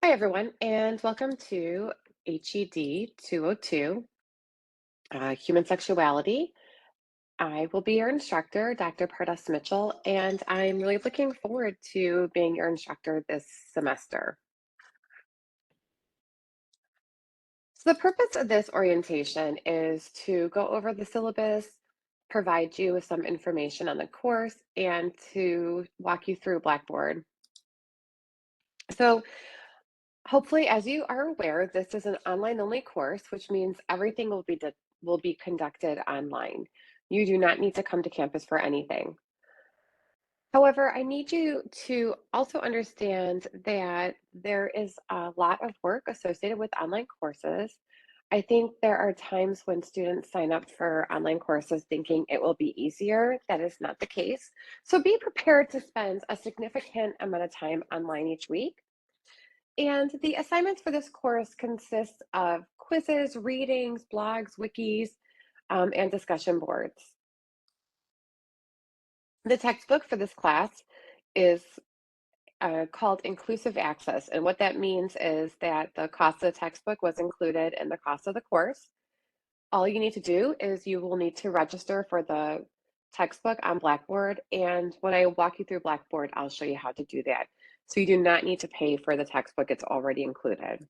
Hi, everyone, and welcome to HED 202, Human Sexuality. I will be your instructor, Dr. Pardes Mitchell, and I'm really looking forward to being your instructor this semester. So, the purpose of this orientation is to go over the syllabus, provide you with some information on the course, and to walk you through Blackboard. So, hopefully, as you are aware, this is an online-only course, which means everything will be conducted online. You do not need to come to campus for anything. However, I need you to also understand that there is a lot of work associated with online courses. I think there are times when students sign up for online courses thinking it will be easier. That is not the case. So be prepared to spend a significant amount of time online each week. And the assignments for this course consist of quizzes, readings, blogs, wikis, and discussion boards. The textbook for this class is called Inclusive Access. And what that means is that the cost of the textbook was included in the cost of the course. All you need to do is you will need to register for the textbook on Blackboard. And when I walk you through Blackboard, I'll show you how to do that. So you do not need to pay for the textbook, it's already included.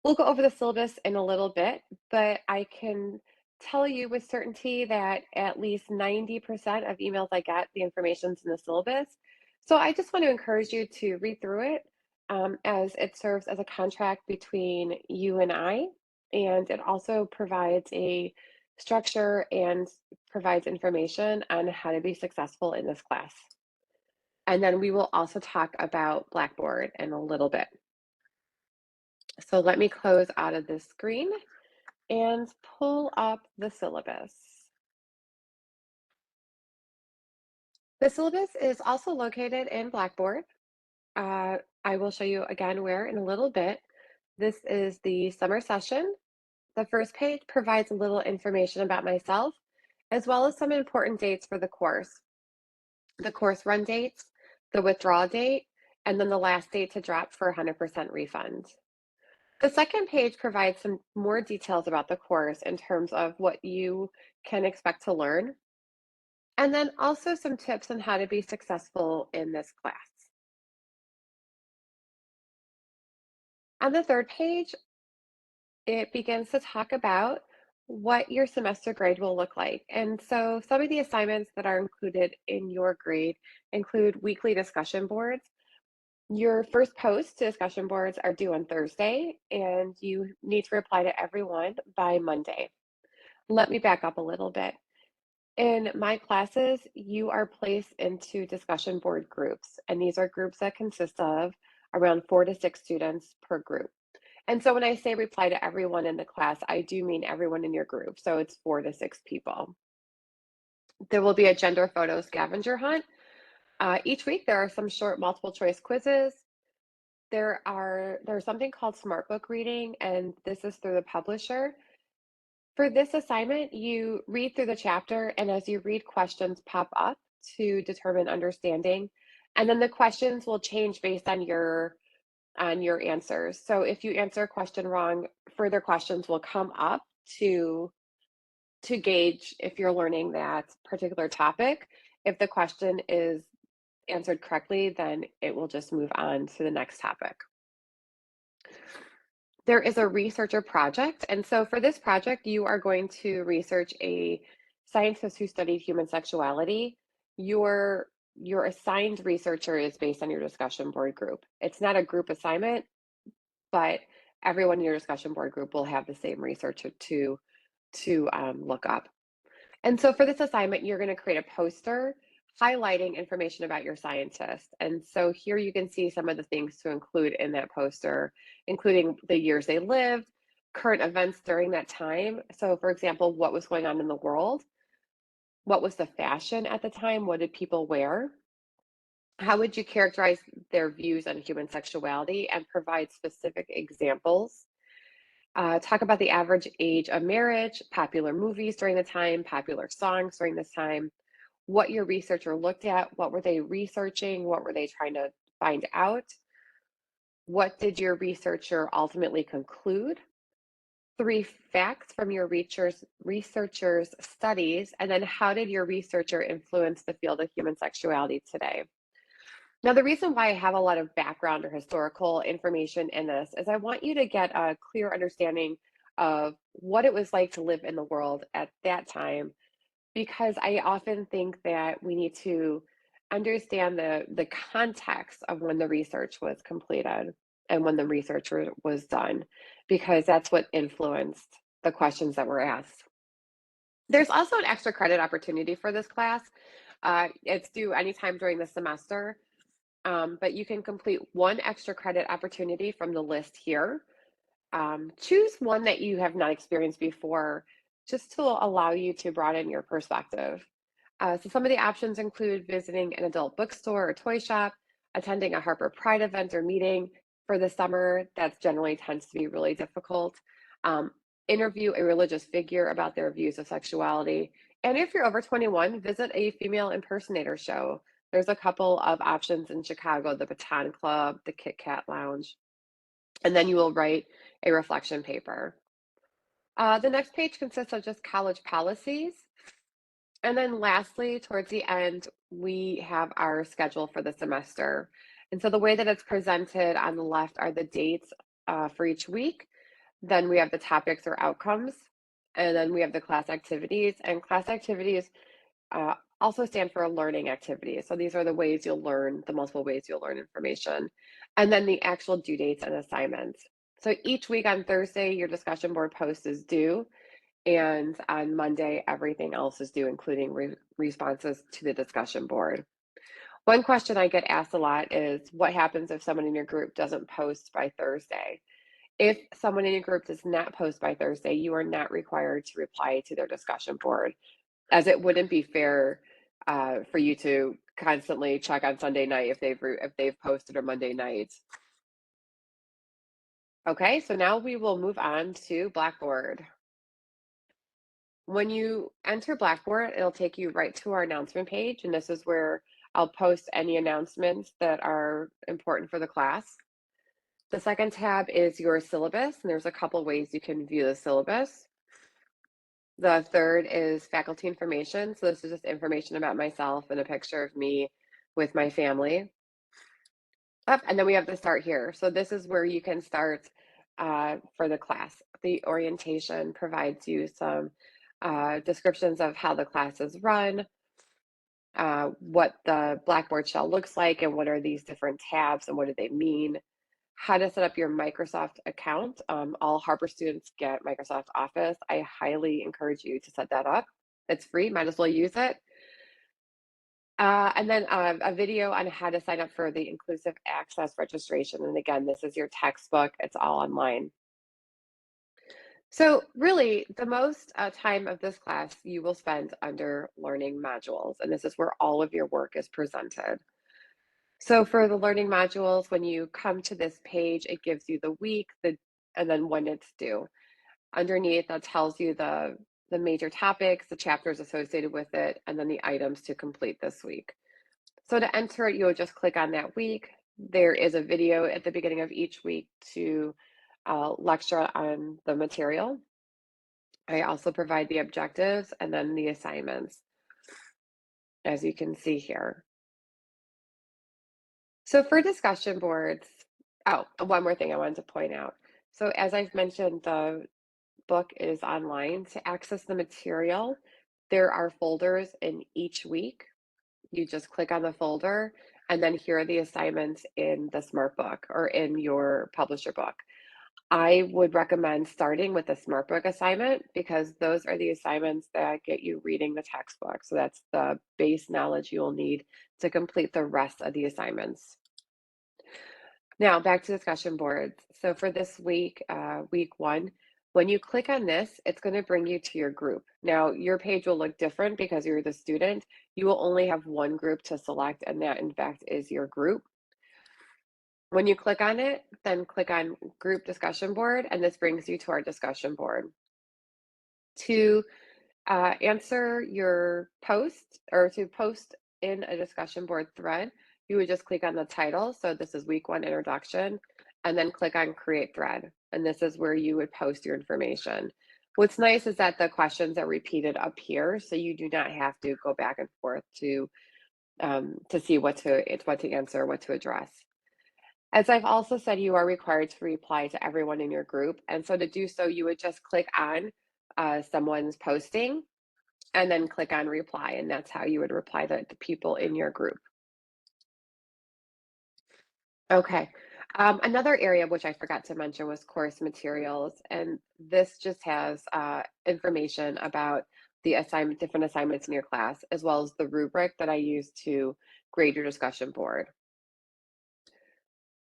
We'll go over the syllabus in a little bit, but I can tell you with certainty that at least 90% of emails I get, the information's in the syllabus. So I just want to encourage you to read through it as it serves as a contract between you and I, and it also provides a structure and provides information on how to be successful in this class. And then we will also talk about Blackboard in a little bit. So let me close out of this screen and pull up the syllabus. The syllabus is also located in Blackboard. I will show you again where in a little bit. This is the summer session. The first page provides a little information about myself, as well as some important dates for the course run dates, the withdrawal date, and then the last date to drop for 100% refund. The second page provides some more details about the course in terms of what you can expect to learn, and then also some tips on how to be successful in this class. On the third page, it begins to talk about what your semester grade will look like. And so some of the assignments that are included in your grade include weekly discussion boards. Your first post to discussion boards are due on Thursday, and you need to reply to everyone by Monday. Let me back up a little bit. In my classes, you are placed into discussion board groups, and these are groups that consist of around 4 to 6 students per group. And so when I say reply to everyone in the class, I do mean everyone in your group. So it's 4 to 6 people. There will be a gender photo scavenger hunt. Each week, there are some short multiple choice quizzes. There's something called Smart Book reading, and this is through the publisher. For this assignment, you read through the chapter, and as you read, questions pop up to determine understanding. And then the questions will change based on your answers. So if you answer a question wrong, further questions will come up to gauge if you're learning that particular topic. If the question is answered correctly, then it will just move on to the next topic. There is a researcher project. And so for this project, you are going to research a scientist who studied human sexuality. Your assigned researcher is based on your discussion board group. It's not a group assignment, but everyone in your discussion board group will have the same researcher to look up. And so for this assignment, you're going to create a poster highlighting information about your scientist. And so here you can see some of the things to include in that poster, including the years they lived, current events during that time. So for example, what was going on in the world? What was the fashion at the time? What did people wear? How would you characterize their views on human sexuality and provide specific examples? Talk about the average age of marriage, popular movies during the time, popular songs during this time, what your researcher looked at, what were they researching, what were they trying to find out. What did your researcher ultimately conclude? Three facts from your researcher's studies, and then how did your researcher influence the field of human sexuality today? Now, the reason why I have a lot of background or historical information in this is I want you to get a clear understanding of what it was like to live in the world at that time, because I often think that we need to understand the context of when the research was completed and when the research was done, because that's what influenced the questions that were asked. There's also an extra credit opportunity for this class. It's due anytime during the semester, but you can complete one extra credit opportunity from the list here. Choose one that you have not experienced before, just to allow you to broaden your perspective. So some of the options include visiting an adult bookstore or toy shop, attending a Harper Pride event or meeting for the summer. That generally tends to be really difficult. Um, Interview a religious figure about their views of sexuality. And if you're over 21, visit a female impersonator show. There's a couple of options in Chicago, the Baton Club, the Kit Kat Lounge, and then you will write a reflection paper. The next page consists of just college policies. And then lastly, towards the end, we have our schedule for the semester. And so the way that it's presented on the left are the dates for each week. Then we have the topics or outcomes. And then we have the class activities. And class activities also stand for learning activities. So these are the ways you'll learn, the multiple ways you'll learn information. And then the actual due dates and assignments. So each week on Thursday, your discussion board post is due. And on Monday, everything else is due, including responses to the discussion board. One question I get asked a lot is what happens if someone in your group doesn't post by Thursday? If someone in your group does not post by Thursday, you are not required to reply to their discussion board, as it wouldn't be fair for you to constantly check on Sunday night if they've posted or Monday night. Okay, so now we will move on to Blackboard. When you enter Blackboard, it'll take you right to our announcement page, and this is where I'll post any announcements that are important for the class. The second tab is your syllabus, and there's a couple ways you can view the syllabus. The third is faculty information. So this is just information about myself and a picture of me with my family. And then we have the start here. So this is where you can start for the class. The orientation provides you some descriptions of how the class is run, what the Blackboard shell looks like, and what are these different tabs and what do they mean, how to set up your Microsoft account. All Harper students get Microsoft Office. I highly encourage you to set that up. It's free, might as well use it. And then a video on how to sign up for the inclusive access registration. And again, this is your textbook. It's all online. So really, the most time of this class you will spend under learning modules, and this is where all of your work is presented. So for the learning modules, when you come to this page, it gives you the week, and then when it's due. Underneath, that tells you the major topics, the chapters associated with it, and then the items to complete this week. So to enter it, you'll just click on that week. There is a video at the beginning of each week to lecture on the material. I also provide the objectives and then the assignments, as you can see here. So for discussion boards, oh, one more thing I wanted to point out. So as I've mentioned, the book is online. To access the material, there are folders in each week. You just click on the folder, and then here are the assignments in the Smart Book or in your publisher book. I would recommend starting with the Smart Book assignment because those are the assignments that get you reading the textbook. So that's the base knowledge you will need to complete the rest of the assignments. Now back to discussion boards. So for this week, week one, when you click on this, it's going to bring you to your group. Now your page will look different because you're the student. You will only have one group to select, and that in fact is your group. When you click on it, then click on group discussion board, and this brings you to our discussion board. To answer your post or to post in a discussion board thread, you would just click on the title. So this is week one introduction. and then click on Create Thread. And this is where you would post your information. What's nice is that the questions are repeated up here, so you do not have to go back and forth to see what to answer, what to address. As I've also said, you are required to reply to everyone in your group, and so to do so, you would just click on someone's posting and then click on reply, and that's how you would reply to the people in your group. Okay. Another area which I forgot to mention was course materials, and this just has information about the different assignments in your class, as well as the rubric that I use to grade your discussion board.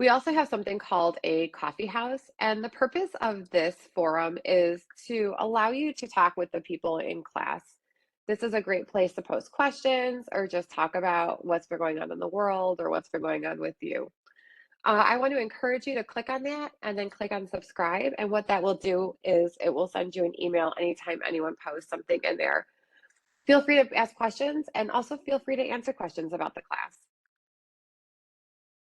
We also have something called a coffee house, and the purpose of this forum is to allow you to talk with the people in class. This is a great place to post questions or just talk about what's been going on in the world or what's been going on with you. I want to encourage you to click on that and then click on subscribe. And what that will do is it will send you an email anytime anyone posts something in there. Feel free to ask questions and also feel free to answer questions about the class.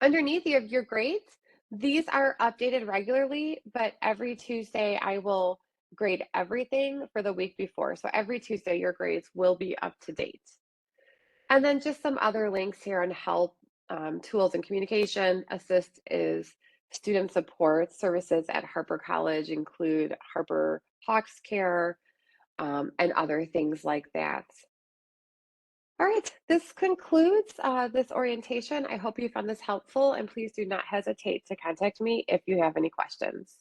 Underneath you have your grades. These are updated regularly, but every Tuesday I will grade everything for the week before. So every Tuesday, your grades will be up to date. And then just some other links here on help, tools and communication. Assist is student support services at Harper College include Harper Hawks Care and other things like that. All right, this concludes this orientation. I hope you found this helpful, and please do not hesitate to contact me if you have any questions.